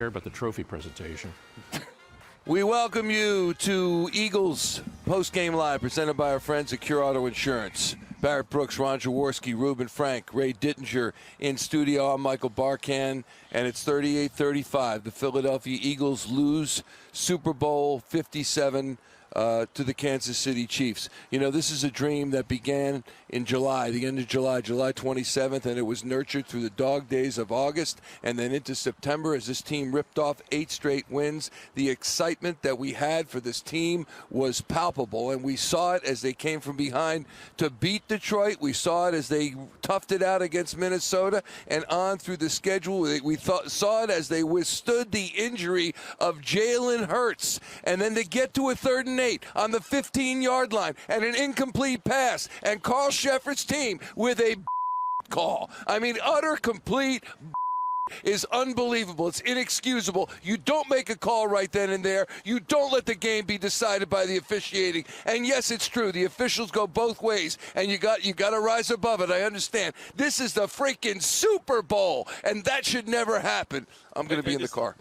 about the trophy presentation. We welcome you to Eagles Post-Game Live, presented by our friends at Cure Auto Insurance. Barrett Brooks, Ron Jaworski, Reuben Frank, Ray Dittinger in studio. I'm Michael Barkann, and it's 38-35. The Philadelphia Eagles lose Super Bowl 57 to the Kansas City Chiefs. You know, this is a dream that began in July, the end of July, July 27th, and it was nurtured through the dog days of August and then into September as this team ripped off 8 straight wins. The excitement that we had for this team was palpable, and we saw it as they came from behind to beat Detroit. We saw it as they toughed it out against Minnesota and on through the schedule. We saw it as they withstood the injury of Jalen Hurts, and then to get to a 3rd and 8 on the 15-yard line and an incomplete pass, and Carl Shepard's team with a call. I mean, utter complete is unbelievable. It's inexcusable. You don't make a call right then and there. You don't let the game be decided by the officiating. And yes, it's true. The officials go both ways, and you got to rise above it. I understand. This is the freaking Super Bowl, and that should never happen. I'm going to be in the car.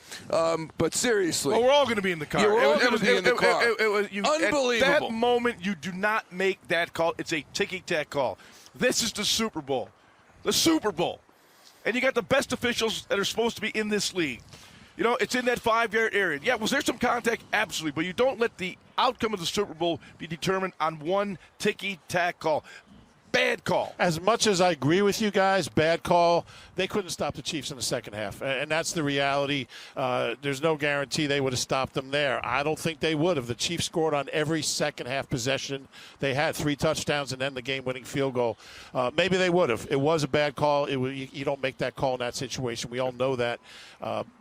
But seriously. Well, we're all going to be in the car. You're all going to be in the car. Unbelievable. At that moment, you do not make that call. It's a ticky-tack call. This is the Super Bowl. The Super Bowl. And you got the best officials that are supposed to be in this league. You know, it's in that 5-yard area. Yeah, was there some contact? Absolutely. But you don't let the outcome of the Super Bowl be determined on one ticky-tack call. Bad call. As much as I agree with you guys, bad call, they couldn't stop the Chiefs in the second half. And that's the reality. There's no guarantee they would have stopped them there. I don't think they would have. The Chiefs scored on every second half possession. They had 3 touchdowns and then the game-winning field goal. Maybe they would have. It was a bad call. You don't make that call in that situation. We all know that.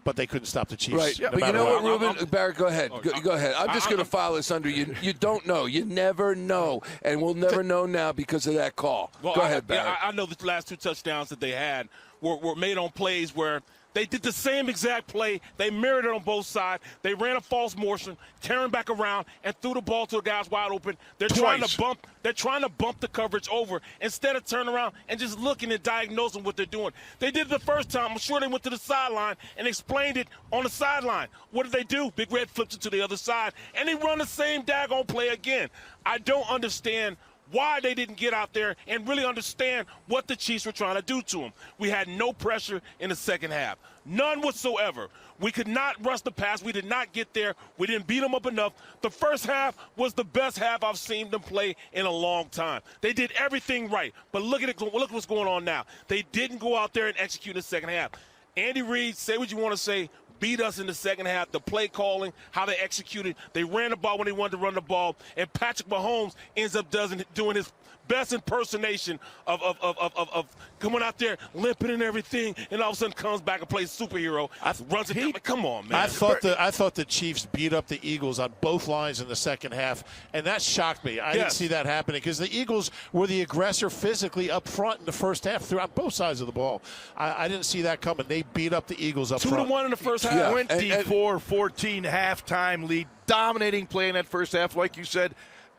But they couldn't stop the Chiefs. Right. No But you know what, Reuben? Barrett, go ahead. Go ahead. I'm just going to file this under you. You don't know. You never know. And we'll never know now because of that call. Well, Go ahead, Barrett. I know the last 2 touchdowns that they had were made on plays where they did the same exact play. They mirrored it on both sides. They ran a false motion, tearing back around, and threw the ball to the guys wide open. They're trying to bump the coverage over instead of turning around and just looking and diagnosing what they're doing. They did it the first time. I'm sure they went to the sideline and explained it on the sideline. What did they do? Big Red flipped it to the other side, and they run the same daggone play again. I don't understand why they didn't get out there and really understand what the Chiefs were trying to do to them. We had no pressure in the second half. None whatsoever. We could not rush the pass. We did not get there. We didn't beat them up enough. The first half was the best half I've seen them play in a long time. They did everything right. But look at it. Look what's going on now. They didn't go out there and execute in the second half. Andy Reid, say what you want to say, beat us in the second half. The play calling, how they executed. They ran the ball when they wanted to run the ball. And Patrick Mahomes ends up doing his best impersonation of coming out there limping and everything, and all of a sudden comes back and plays superhero. Runs it down. Come on, man. I thought the Chiefs beat up the Eagles on both lines in the second half, and that shocked me. I didn't see that happening because the Eagles were the aggressor physically up front in the first half throughout both sides of the ball. I didn't see that coming. They beat up the Eagles up front. 2-1 in the first half. 24-14 halftime lead. Dominating play in that first half, like you said.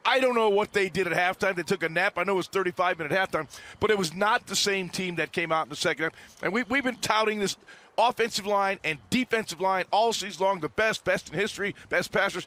I don't know what they did at halftime. They took a nap. I know it was 35-minute halftime, but it was not the same team that came out in the second half. And we've been touting this offensive line and defensive line all season long, the best in history, best passers.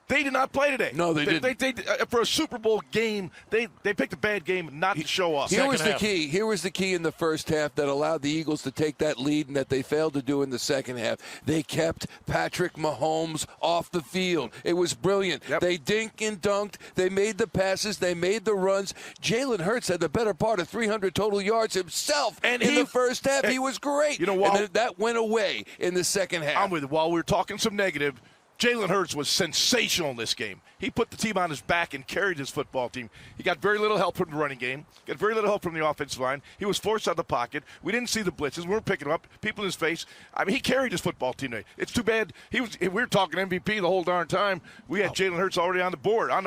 They did not play today. No, they didn't. They for a Super Bowl game, they picked a bad game not to show off. Here was the key. Here was the key in the first half that allowed the Eagles to take that lead and that they failed to do in the second half. They kept Patrick Mahomes off the field. It was brilliant. Yep. They dinked and dunked. They made the passes. They made the runs. Jalen Hurts had the better part of 300 total yards himself. And in the first half, he was great. You know what? And then that went away in the second half. I'm with you. While we're talking some negative, Jalen Hurts was sensational in this game. He put the team on his back and carried his football team. He got very little help from the running game, got very little help from the offensive line. He was forced out of the pocket. We didn't see the blitzes. We weren't picking him up. People in his face. I mean, he carried his football team today. It's too bad. We were talking MVP the whole darn time. We had Jalen Hurts already on the board, on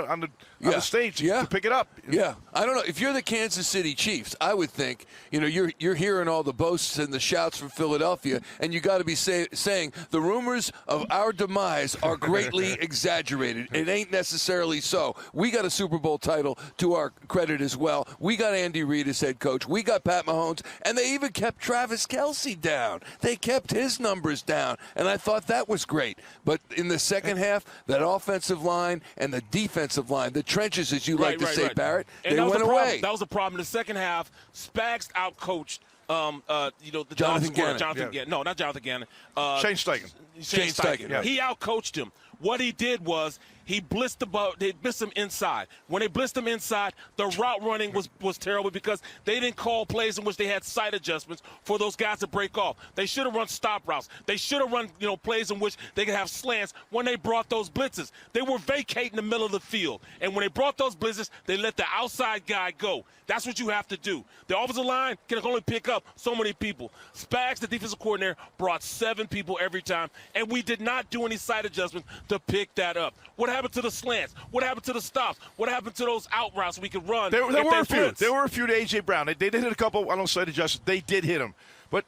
the stage to pick it up. Yeah. I don't know. If you're the Kansas City Chiefs, I would think, you're hearing all the boasts and the shouts from Philadelphia, and you got to be saying the rumors of our demise are greatly exaggerated. It ain't necessarily so. We got a Super Bowl title to our credit as well. We got Andy Reid as head coach. We got Pat Mahomes, and they even kept Travis Kelce down. They kept his numbers down, and I thought that was great. But in the second half, that offensive line and the defensive line, the trenches, as you like to say, Barrett, and they went away. That was the problem. In the second half, Spags outcoached the Jonathan Gannon. Gannon. No, not Jonathan Gannon. Shane Steichen. Shane Steichen. Yeah. He outcoached him. What he did was he blitzed they blitzed him inside. When they blitzed him inside, the route running was terrible because they didn't call plays in which they had sight adjustments for those guys to break off. They should have run stop routes. They should have run plays in which they could have slants when they brought those blitzes. They were vacating the middle of the field. And when they brought those blitzes, they let the outside guy go. That's what you have to do. The offensive line can only pick up so many people. Spags, the defensive coordinator, brought 7 people every time, and we did not do any sight adjustments to pick that up. What happened to the slants? What happened to the stops? What happened to those out routes we could run? There were a few. There were a few to A.J. Brown. They did hit a couple. I don't sight adjustments. They did hit him. But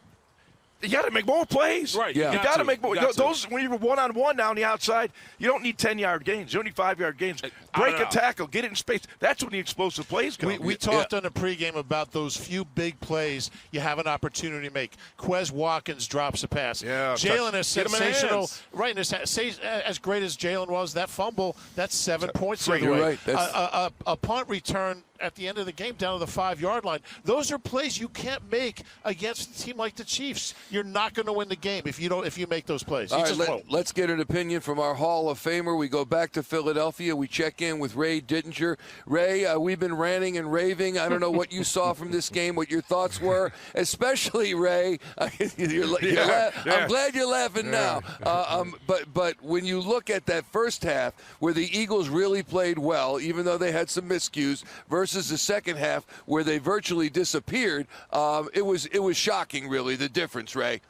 you got to make more plays. Right. Yeah. You got to make more. Those when you're one-on-one down the outside, you don't need 10-yard gains. You don't need 5-yard gains. Break a tackle, get it in space. That's when the explosive plays come. We talked on the pregame about those few big plays you have an opportunity to make. Quez Watkins drops a pass. Yeah, Jalen is sensational. Right In his as great as Jalen was, that fumble, that's 7 points. You're right. A punt return at the end of the game down to the 5-yard line. Those are plays you can't make against a team like the Chiefs. You're not going to win the game if you make those plays. All right, let's get an opinion from our Hall of Famer. We go back to Philadelphia. We check in with Ray Dittinger. Ray, we've been ranting and raving. I don't know what you saw from this game, what your thoughts were, especially Ray. I'm glad you're laughing now. But when you look at that first half where the Eagles really played well, even though they had some miscues, versus the second half where they virtually disappeared, it was shocking, really, the difference, Ray.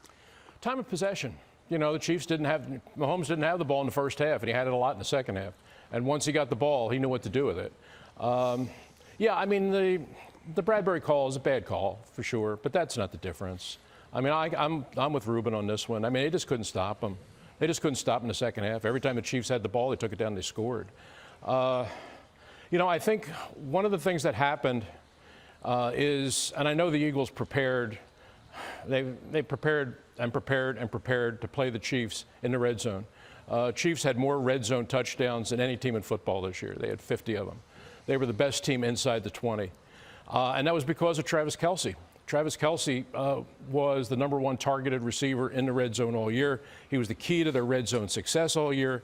Time of possession. The Chiefs Mahomes didn't have the ball in the first half, and he had it a lot in the second half. And once he got the ball, he knew what to do with it. The Bradbury call is a bad call for sure, but that's not the difference. I'm with Reuben on this one. They just couldn't stop him. They just couldn't stop in the second half. Every time the Chiefs had the ball, they took it down and they scored. I think one of the things that happened is, and I know the Eagles prepared, they prepared to play the Chiefs in the red zone. Chiefs had more red zone touchdowns than any team in football this year. They had 50 of them. They were the best team inside the 20. And that was because of Travis Kelce. Travis Kelce was the #1 targeted receiver in the red zone all year. He was the key to their red zone success all year.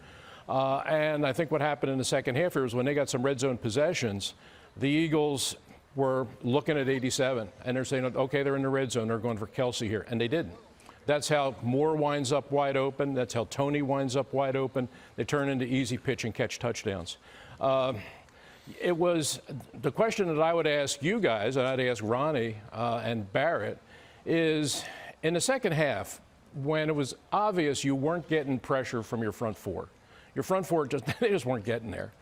And I think what happened in the second half here was when they got some red zone possessions, the Eagles were looking at 87, and they're saying, okay, they're in the red zone. They're going for Kelce here. And they didn't. That's how Moore winds up wide open. That's how Tony winds up wide open. They turn into easy pitch and catch touchdowns. It was the question that I would ask you guys, and I'd ask Ronnie and Barrett, is in the second half, when it was obvious you weren't getting pressure from your front four. Your front four they just weren't getting there.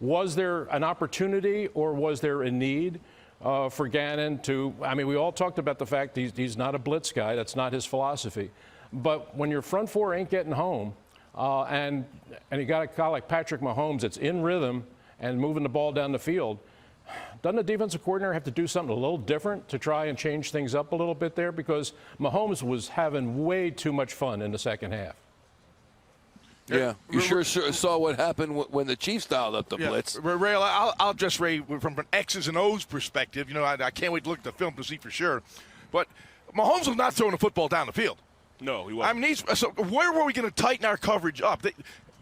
Was there an opportunity or was there a need for Gannon to? We all talked about the fact he's not a blitz guy. That's not his philosophy. But when your front four ain't getting home, and you got a guy like Patrick Mahomes that's in rhythm and moving the ball down the field, doesn't the defensive coordinator have to do something a little different to try and change things up a little bit there? Because Mahomes was having way too much fun in the second half. Yeah, you sure saw what happened when the Chiefs dialed up the blitz. Ray, I'll address Ray from an X's and O's perspective. I can't wait to look at the film to see for sure. But Mahomes was not throwing the football down the field. No, he wasn't. So where were we going to tighten our coverage up?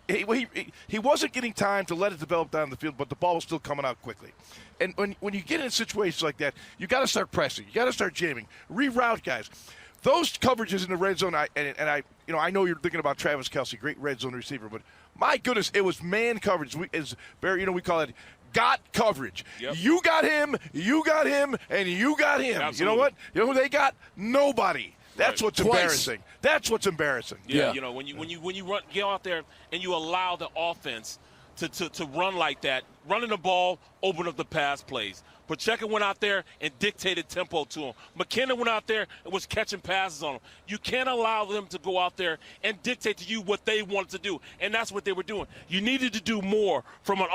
He wasn't getting time to let it develop down the field, but the ball was still coming out quickly. And when you get in situations like that, you got to start pressing. You got to start jamming. Reroute guys. Those coverages in the red zone, I know you're thinking about Travis Kelce, great red zone receiver, but my goodness, it was man coverage. Barry, we call it got coverage. Yep. You got him, and you got him. Absolutely. You know what? You know who they got? Nobody. That's what's embarrassing. That's what's embarrassing. Yeah. When you get out there and you allow the offense to run like that, running the ball, open up the pass plays. Pacheco went out there and dictated tempo to him. McKinnon went out there and was catching passes on him. You can't allow them to go out there and dictate to you what they wanted to do, and that's what they were doing. You needed to do more from an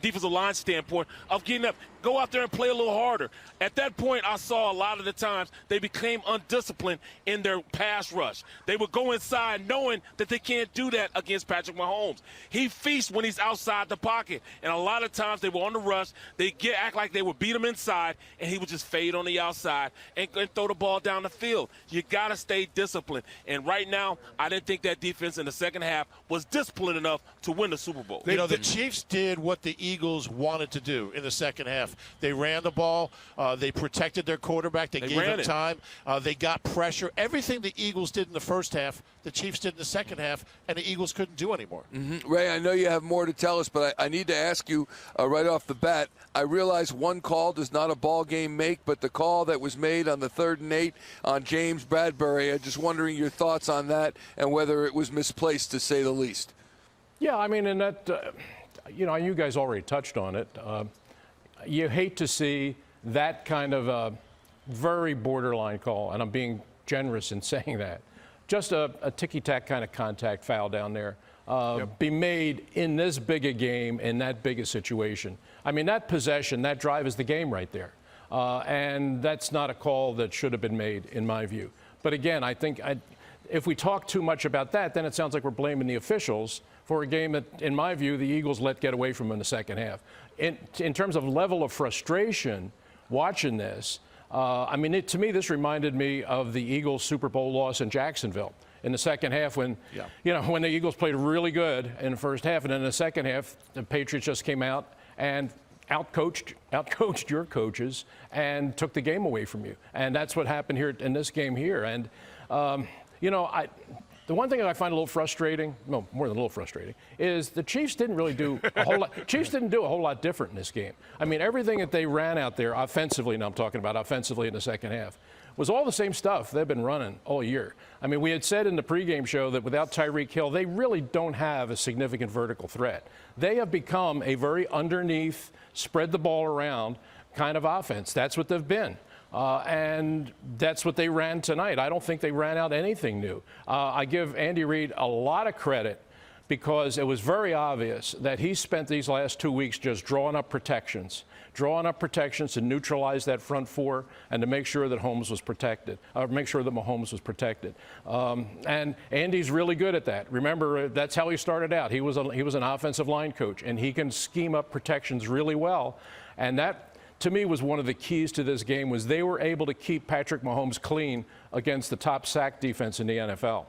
defensive line standpoint of getting up. Go out there and play a little harder. At that point, I saw a lot of the times they became undisciplined in their pass rush. They would go inside knowing that they can't do that against Patrick Mahomes. He feasts when he's outside the pocket, and a lot of times they were on the rush. They act like they would beat him inside, and he would just fade on the outside and throw the ball down the field. You got to stay disciplined. And right now, I didn't think that defense in the second half was disciplined enough to win the Super Bowl. The Chiefs did what the Eagles wanted to do in the second half. They ran the ball. They protected their quarterback. They gave him time. They got pressure. Everything the Eagles did in the first half, the Chiefs did in the second half, and the Eagles couldn't do anymore. Mm-hmm. Ray, I know you have more to tell us, but I need to ask you right off the bat. I realize one call does not a ball game make, but the call that was made on the 3rd and 8 on James Bradbury, I'm just wondering your thoughts on that and whether it was misplaced, to say the least. Yeah, I mean, and that, you guys already touched on it. You hate to see that kind of a very borderline call, and I'm being generous in saying that. Just a ticky-tack kind of contact foul down there. Be made in this big a game, in that big a situation. I mean, that possession, that drive is the game right there. And that's not a call that should have been made, in my view. But again, I think if we talk too much about that, then it sounds like we're blaming the officials for a game that, in my view, the Eagles let get away from in the second half. In terms of level of frustration watching this, to me, this reminded me of the Eagles Super Bowl loss in Jacksonville in the second half when the Eagles played really good in the first half, and then in the second half, the Patriots just came out and outcoached your coaches and took the game away from you. And that's what happened here in this game here. And, the one thing that I find a little frustrating, no, more than a little frustrating, is the Chiefs didn't really do a whole lot. Chiefs didn't do a whole lot different in this game. I mean, everything that they ran out there offensively, and I'm talking about offensively in the second half, was all the same stuff they've been running all year. I mean, we had said in the pregame show that without Tyreek Hill, they really don't have a significant vertical threat. They have become a very underneath, spread the ball around kind of offense. That's what they've been. And that's what they ran tonight. I don't think they ran out anything new. I give Andy Reid a lot of credit because it was very obvious that he spent these last 2 weeks just drawing up protections to neutralize that front four and to make sure that Mahomes was protected. And Andy's really good at that. Remember, that's how he started out. He was an offensive line coach, and he can scheme up protections really well. And that, to me, was one of the keys to this game, was they were able to keep Patrick Mahomes clean against the top sack defense in the NFL.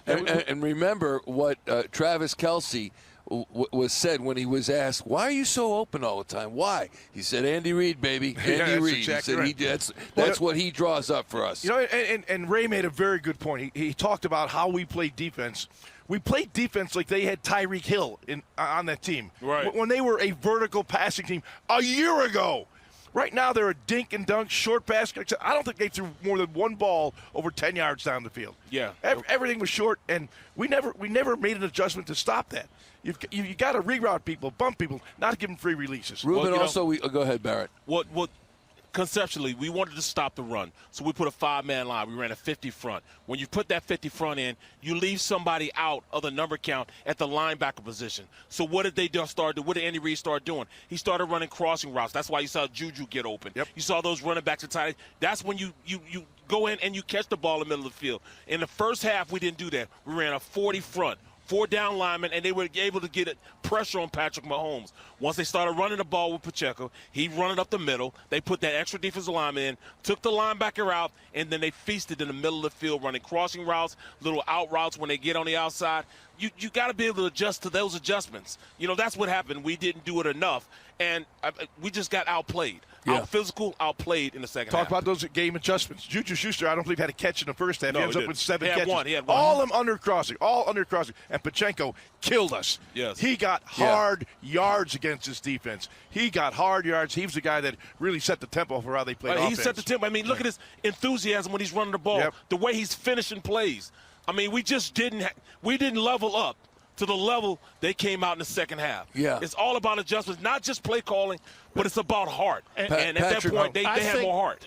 And remember what Travis Kelce was said when he was asked, why are you so open all the time? Why? He said, Andy Reid, baby. Andy Reid. Exactly he said that's what he draws up for us. And Ray made a very good point. He talked about how we play defense. We played defense like they had Tyreek Hill on that team. Right. When they were a vertical passing team a year ago. Right now, they're a dink and dunk, short pass. I don't think they threw more than one ball over 10 yards down the field. Yeah. Everything was short, and we never made an adjustment to stop that. You got to reroute people, bump people, not give them free releases. Reuben, go ahead, Barrett. What conceptually, we wanted to stop the run, so we put a 5-man line. We ran a 50 front. When you put that 50 front in, you leave somebody out of the number count at the linebacker position. So what did they start doing? What did Andy Reid start doing? He started running crossing routes. That's why you saw Juju get open. Yep. You saw those running backs and tight ends. That's when you go in and you catch the ball in the middle of the field. In the first half, we didn't do that. We ran a 40 front. 4 down linemen, and they were able to get pressure on Patrick Mahomes. Once they started running the ball with Pacheco, he run it up the middle. They put that extra defensive lineman in, took the linebacker out, and then they feasted in the middle of the field, running crossing routes, little out routes when they get on the outside. You got to be able to adjust to those adjustments. That's what happened. We didn't do it enough, and we just got outplayed. Yeah. Out-physical, outplayed in the second half. Talk about those game adjustments. Juju Schuster, I don't believe, had a catch in the first half. No, he ends up with 7 catches. He had one. All of them under crossing. And Pacheco killed us. Yes. He got hard yards against his defense. He got hard yards. He was the guy that really set the tempo for how they played offense. He set the tempo. I mean, look at his enthusiasm when he's running the ball. Yep. The way he's finishing plays. I mean, we just didn't level up to the level they came out in the second half. Yeah. It's all about adjustments, not just play calling, but it's about heart. And at Patrick, that point, they had more heart.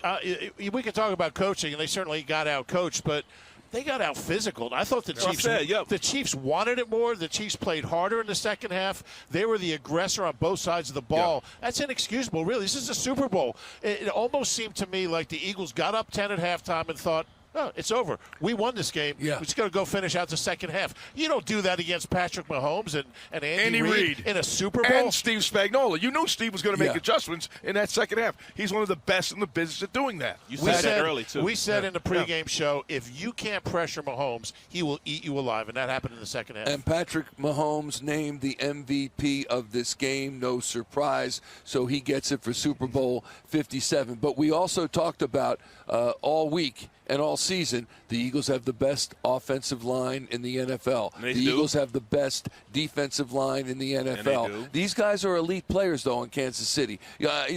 We can talk about coaching, and they certainly got out coached, but they got out physical. I thought the Chiefs wanted it more. The Chiefs played harder in the second half. They were the aggressor on both sides of the ball. Yeah. That's inexcusable, really. This is a Super Bowl. It almost seemed to me like the Eagles got up 10 at halftime and thought, oh, it's over. We won this game. Yeah. We're just going to go finish out the second half. You don't do that against Patrick Mahomes and Andy Reid in a Super Bowl. And Steve Spagnuolo. You knew Steve was going to make adjustments in that second half. He's one of the best in the business at doing that. You said that early, too. We said in the pregame show, if you can't pressure Mahomes, he will eat you alive, and that happened in the second half. And Patrick Mahomes named the MVP of this game, no surprise, so he gets it for Super Bowl 57. But we also talked about all week and all season, the Eagles have the best offensive line in the NFL. The Eagles have the best defensive line in the NFL. These guys are elite players, though, in Kansas City.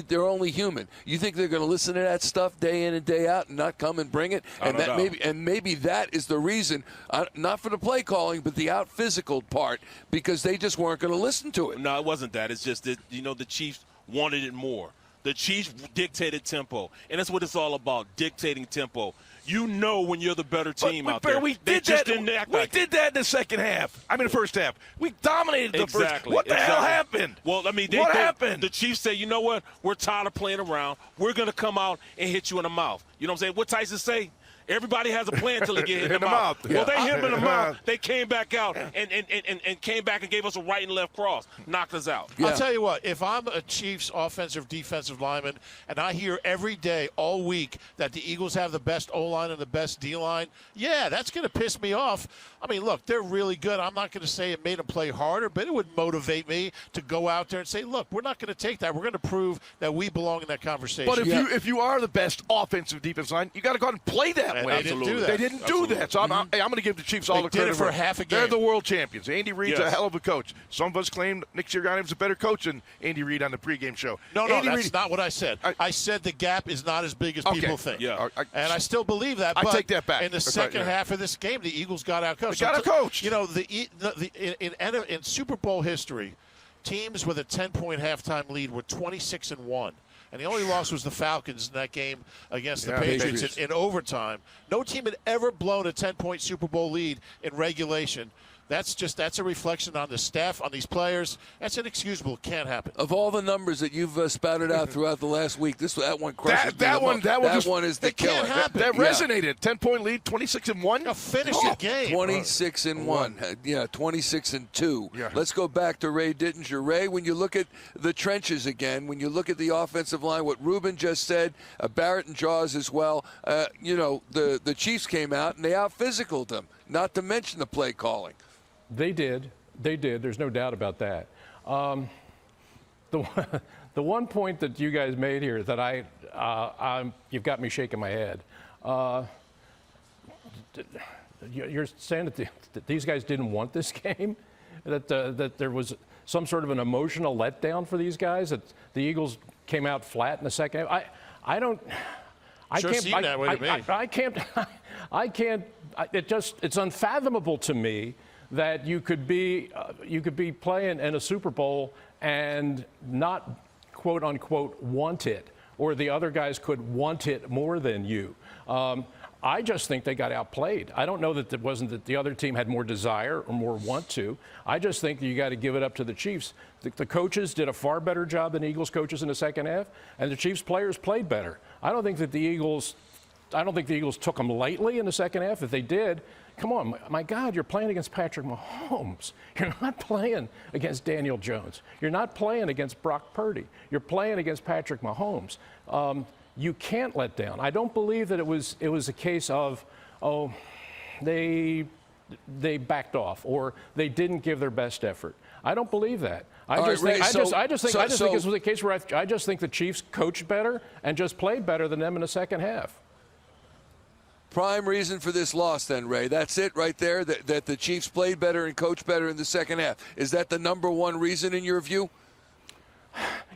They're only human. You think they're going to listen to that stuff day in and day out and not come and bring it? Maybe that is the reason, not for the play calling, but the out physical part, because they just weren't going to listen to it. No, it wasn't that. It's just that, the Chiefs wanted it more. The Chiefs dictated tempo, and that's what it's all about, dictating tempo. You know when you're the better team out there. We did that in the second half. I mean, the first half. We dominated the first. What the hell happened? Well, I mean, what happened? The Chiefs say, you know what? We're tired of playing around. We're going to come out and hit you in the mouth. You know what I'm saying? What Tyson say? Everybody has a plan until they get hit in the mouth. Well, they hit him in the mouth. They came back out and came back and gave us a right and left cross. Knocked us out. I'll tell you what, if I'm a Chiefs offensive defensive lineman and I hear every day all week that the Eagles have the best O-line and the best D-line, that's going to piss me off. I mean, look, they're really good. I'm not going to say it made them play harder, but it would motivate me to go out there and say, look, we're not going to take that. We're going to prove that we belong in that conversation. But if you are the best offensive defense line, you got to go out and play that way. They didn't do that. They didn't do that. So I'm going to give the Chiefs all the credit for half a game. They're the world champions. Andy Reid's a hell of a coach. Some of us claim Nick Sirianni's a better coach than Andy Reid on the pregame show. No, that's not what I said. I said the gap is not as big as people think. Yeah. And I still believe that. I take that back. In the second half of this game, the Eagles got out coached. They got out coached. In Super Bowl history, teams with a 10-point halftime lead were 26-1. And the only loss was the Falcons in that game against the Patriots in overtime. No team had ever blown a 10-point Super Bowl lead in regulation. That's a reflection on the staff, on these players. That's inexcusable. It can't happen. Of all the numbers that you've spouted out throughout the last week, that one crushes that one is the killer. That resonated. 10-point lead, 26-1. Finish the game. 26-1. 26-2. Yeah. Let's go back to Ray Dittinger. Ray, when you look at the trenches again, when you look at the offensive line, what Reuben just said, Barrett and Jaws as well, the Chiefs came out and they out-physicaled them, not to mention the play calling. They did. There's no doubt about that. The one point that you guys made here that you've got me shaking my head. You're saying that these guys didn't want this game, that there was some sort of an emotional letdown for these guys, that the Eagles came out flat in the second half. It's unfathomable to me that you could be playing in a Super Bowl and not, quote unquote, want it, or the other guys could want it more than you. I just think they got outplayed. I don't know that it wasn't that the other team had more desire or more want to. I just think that you got to give it up to the Chiefs. The coaches did a far better job than Eagles coaches in the second half, and the Chiefs players played better. I don't think the Eagles took them lightly in the second half. If they did, come on, my God, you're playing against Patrick Mahomes. You're not playing against Daniel Jones. You're not playing against Brock Purdy. You're playing against Patrick Mahomes. You can't let down. I don't believe that it was a case of, they backed off or they didn't give their best effort. I don't believe that. I just think this was a case where I just think the Chiefs coached better and just played better than them in the second half. Prime reason for this loss then, Ray. That's it right there, that the Chiefs played better and coached better in the second half. Is that the number one reason in your view?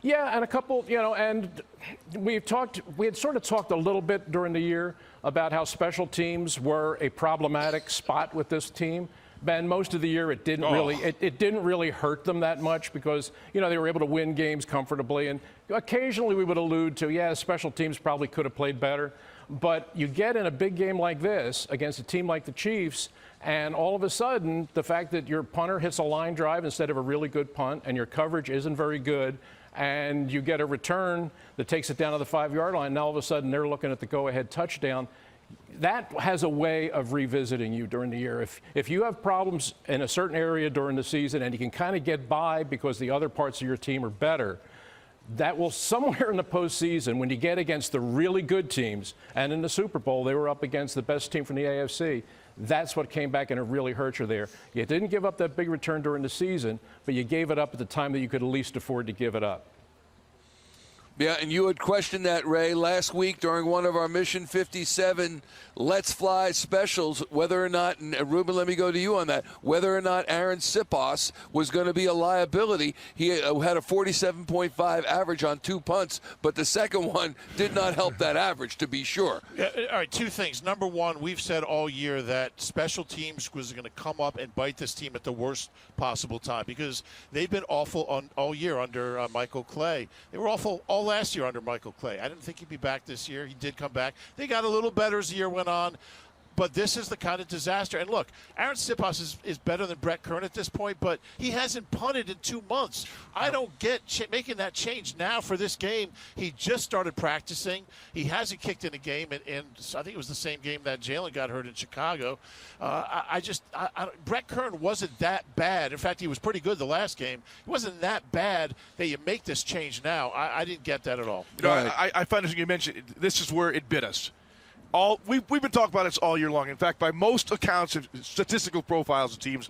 Yeah, and a couple, and we had sort of talked a little bit during the year about how special teams were a problematic spot with this team. Ben, most of the year it didn't it didn't really hurt them that much because, you know, they were able to win games comfortably. And occasionally we would allude to, yeah, special teams probably could have played better. But you get in a big game like this against a team like the Chiefs, and all of a sudden, the fact that your punter hits a line drive instead of a really good punt, and your coverage isn't very good, and you get a return that takes it down to the 5-yard line, now all of a sudden they're looking at the go-ahead touchdown. That has a way of revisiting you during the year. If you have problems in a certain area during the season and you can kind of get by because the other parts of your team are better, that will somewhere in the postseason, when you get against the really good teams, and in the Super Bowl they were up against the best team from the AFC, that's what came back and it really hurt you there. You didn't give up that big return during the season, but you gave it up at the time that you could at least afford to give it up. Yeah, and you had questioned that, Ray, last week during one of our Mission 57 Let's Fly specials, whether or not, and Reuben, let me go to you on that, whether or not Aaron Sipos was going to be a liability. He had a 47.5 average on 2 punts, but the second one did not help that average, to be sure. Yeah, all right, 2 things. Number one, we've said all year that special teams was going to come up and bite this team at the worst possible time because they've been awful all year under Michael Clay. They were awful all last year under Michael Clay. I didn't think he'd be back this year. He did come back. They got a little better as the year went on. But this is the kind of disaster. And look, Aaron Sipos is better than Brett Kern at this point, but he hasn't punted in 2 months. I don't get making that change now for this game. He just started practicing. He hasn't kicked in a game, and I think it was the same game that Jalen got hurt in Chicago. Brett Kern wasn't that bad. In fact, he was pretty good the last game. It wasn't that bad that you make this change now. I didn't get that at all. You know, I find as you mentioned, this is where it bit us. We've been talking about this all year long. In fact, by most accounts of statistical profiles of teams,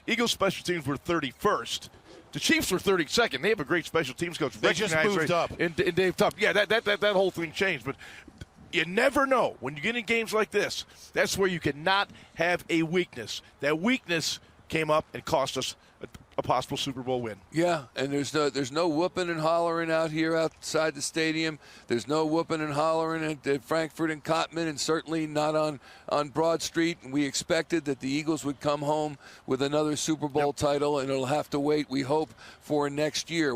Eagles special teams were 31st. The Chiefs were 32nd. They have a great special teams coach. They just moved up. And Dave Tubb. Yeah, that whole thing changed. But you never know. When you get in games like this, that's where you cannot have a weakness. That weakness came up and cost us a possible Super Bowl win. Yeah, and there's no whooping and hollering out here outside the stadium. There's no whooping and hollering at Frankfurt and Cottman, and certainly not on Broad Street. And we expected that the Eagles would come home with another Super Bowl title, and it'll have to wait, we hope, for next year.